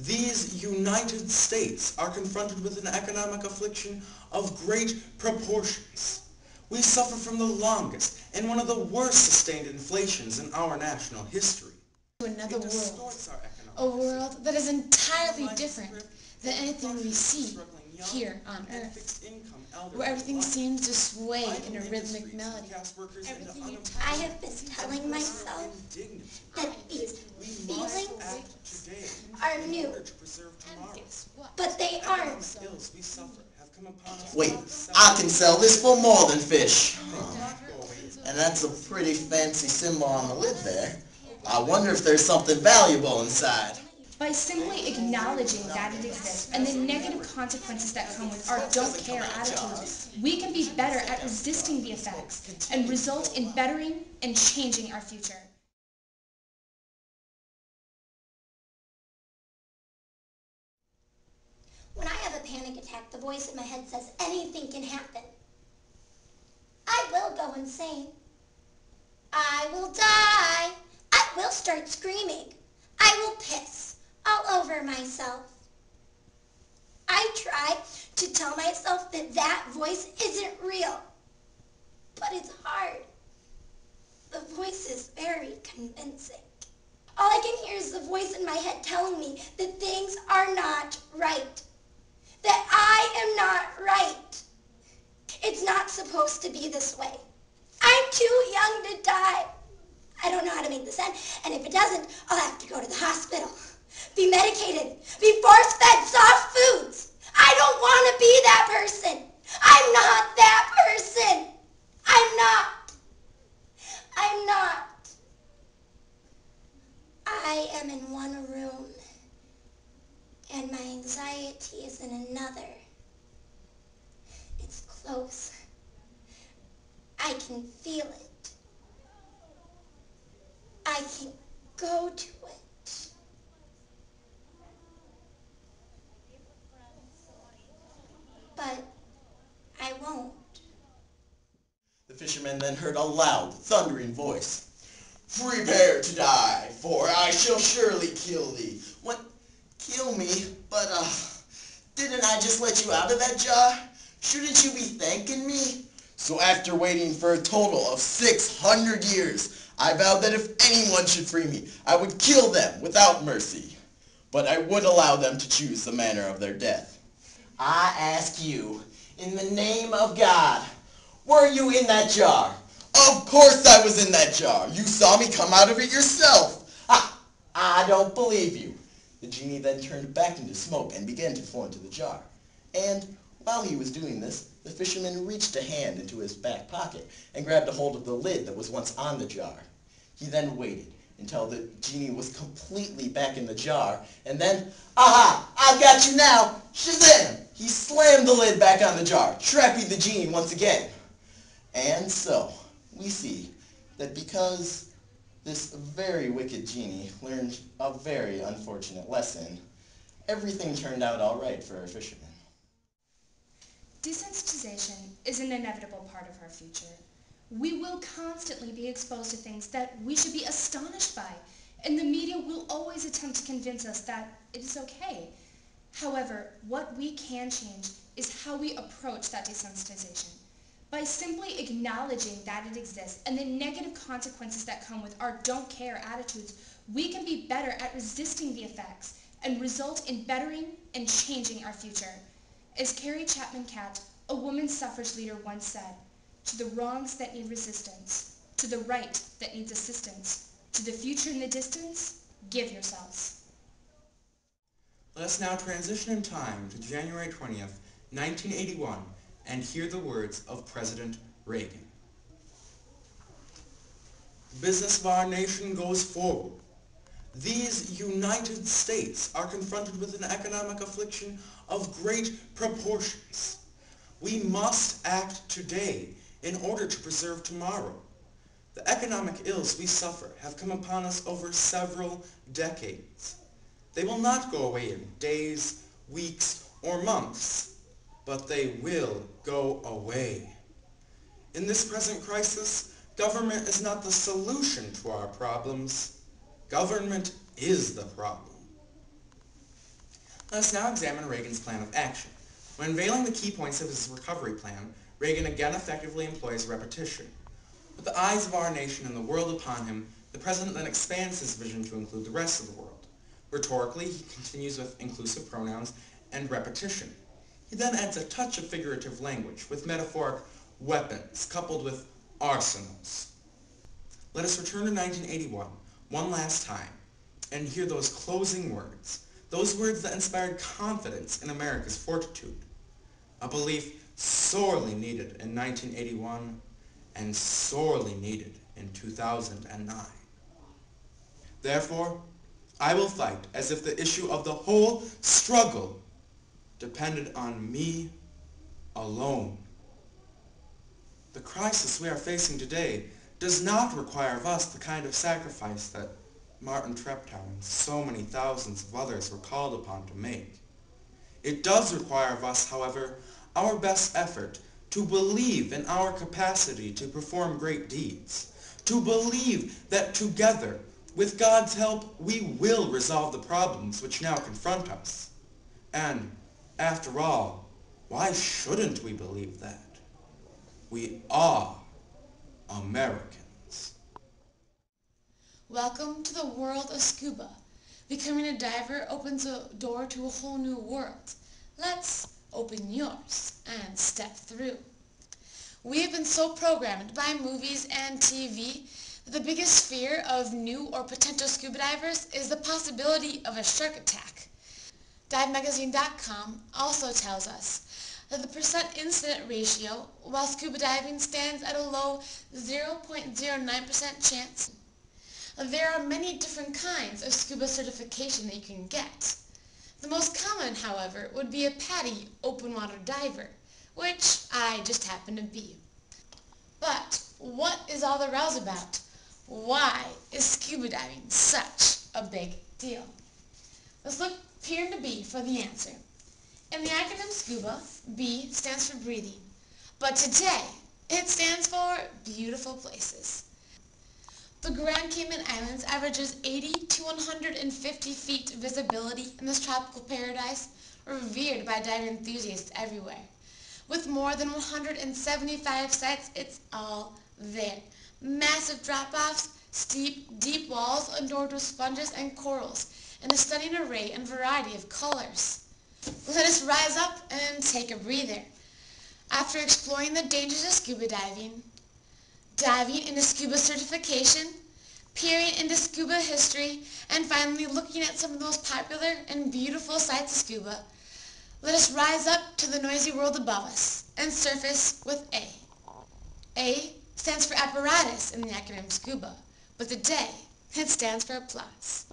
These United States are confronted with an economic affliction of great proportions. We suffer from the longest and one of the worst sustained inflations in our national history. To another It world, distorts our economic a world that is entirely different than anything we see here on Earth, where everything seems to sway in a rhythmic melody. Everything you touch I have been telling myself that these feelings are new, but they aren't. Wait, I can sell this for more than fish. And that's a pretty fancy symbol on the lid there. I wonder if there's something valuable inside. By simply acknowledging that it exists and the negative consequences that come with our don't care attitudes, we can be better at resisting the effects and result in bettering and changing our future. When I have a panic attack, the voice in my head says anything can happen. I will go insane. I will die. I will start screaming. I will piss all over myself. I try to tell myself that that voice isn't real, but it's hard. The voice is very convincing. All I can hear is the voice in my head telling me that things are not right, that I am not right. It's not supposed to be this way. I'm too young to die. I don't know how to make this end, and if it doesn't, I'll have to go to the hospital, be medicated, be force-fed soft foods. I don't want to be that person. I'm not that person. I'm not. I'm not. I am in one room, and my anxiety is in another. It's close. I can feel it. I can go to it. But I won't. The fisherman then heard a loud, thundering voice. Prepare to die, for I shall surely kill thee. What? Kill me? But, didn't I just let you out of that jar? Shouldn't you be thanking me? So after waiting for a total of 600 years, I vowed that if anyone should free me, I would kill them without mercy. But I would allow them to choose the manner of their death. I ask you, in the name of God, were you in that jar? Of course I was in that jar. You saw me come out of it yourself. I don't believe you. The genie then turned back into smoke and began to fall into the jar. And while he was doing this, the fisherman reached a hand into his back pocket and grabbed a hold of the lid that was once on the jar. He then waited until the genie was completely back in the jar, and then, aha, I've got you now, shazam! He slammed the lid back on the jar, trapping the genie once again. And so, we see that because this very wicked genie learned a very unfortunate lesson, everything turned out all right for our fisherman. Desensitization is an inevitable part of our future. We will constantly be exposed to things that we should be astonished by, and the media will always attempt to convince us that it is okay. However, what we can change is how we approach that desensitization. By simply acknowledging that it exists and the negative consequences that come with our don't care attitudes, we can be better at resisting the effects and result in bettering and changing our future. As Carrie Chapman Catt, a women's suffrage leader, once said, to the wrongs that need resistance, to the right that needs assistance, to the future in the distance, give yourselves. Let us now transition in time to January 20th, 1981, and hear the words of President Reagan. Business of our nation goes forward. These United States are confronted with an economic affliction of great proportions. We must act today in order to preserve tomorrow. The economic ills we suffer have come upon us over several decades. They will not go away in days, weeks, or months, but they will go away. In this present crisis, government is not the solution to our problems. Government is the problem. Let us now examine Reagan's plan of action. When unveiling the key points of his recovery plan, Reagan again effectively employs repetition. With the eyes of our nation and the world upon him, the President then expands his vision to include the rest of the world. Rhetorically, he continues with inclusive pronouns and repetition. He then adds a touch of figurative language, with metaphoric weapons, coupled with arsenals. Let us return to 1981, one last time, and hear those closing words, those words that inspired confidence in America's fortitude, a belief sorely needed in 1981 and sorely needed in 2009. Therefore, I will fight as if the issue of the whole struggle depended on me alone. The crisis we are facing today does not require of us the kind of sacrifice that Martin Treptow and so many thousands of others were called upon to make. It does require of us, however, our best effort to believe in our capacity to perform great deeds, to believe that together, with God's help, we will resolve the problems which now confront us. And, after all, why shouldn't we believe that? We are Americans. Welcome to the world of scuba. Becoming a diver opens a door to a whole new world. Let's open yours and step through. We have been so programmed by movies and TV that the biggest fear of new or potential scuba divers is the possibility of a shark attack. DiveMagazine.com also tells us that the percent incident ratio while scuba diving stands at a low 0.09% chance. There are many different kinds of scuba certification that you can get. The most common, however, would be a PADI open water diver, which I just happen to be. But what is all the rouse about? Why is scuba diving such a big deal? Let's look P and to B for the answer. In the acronym SCUBA, B stands for breathing, but today it stands for beautiful places. The Grand Cayman Islands averages 80 to 150 feet visibility in this tropical paradise, revered by dive enthusiasts everywhere. With more than 175 sites, it's all there. Massive drop-offs, steep, deep walls adorned with sponges and corals, and a stunning array and variety of colors. Let us rise up and take a breather. After exploring the dangers of scuba diving, diving into scuba certification, peering into scuba history, and finally looking at some of the most popular and beautiful sights of scuba, let us rise up to the noisy world above us and surface with A. A stands for apparatus in the acronym SCUBA, but today it stands for applause.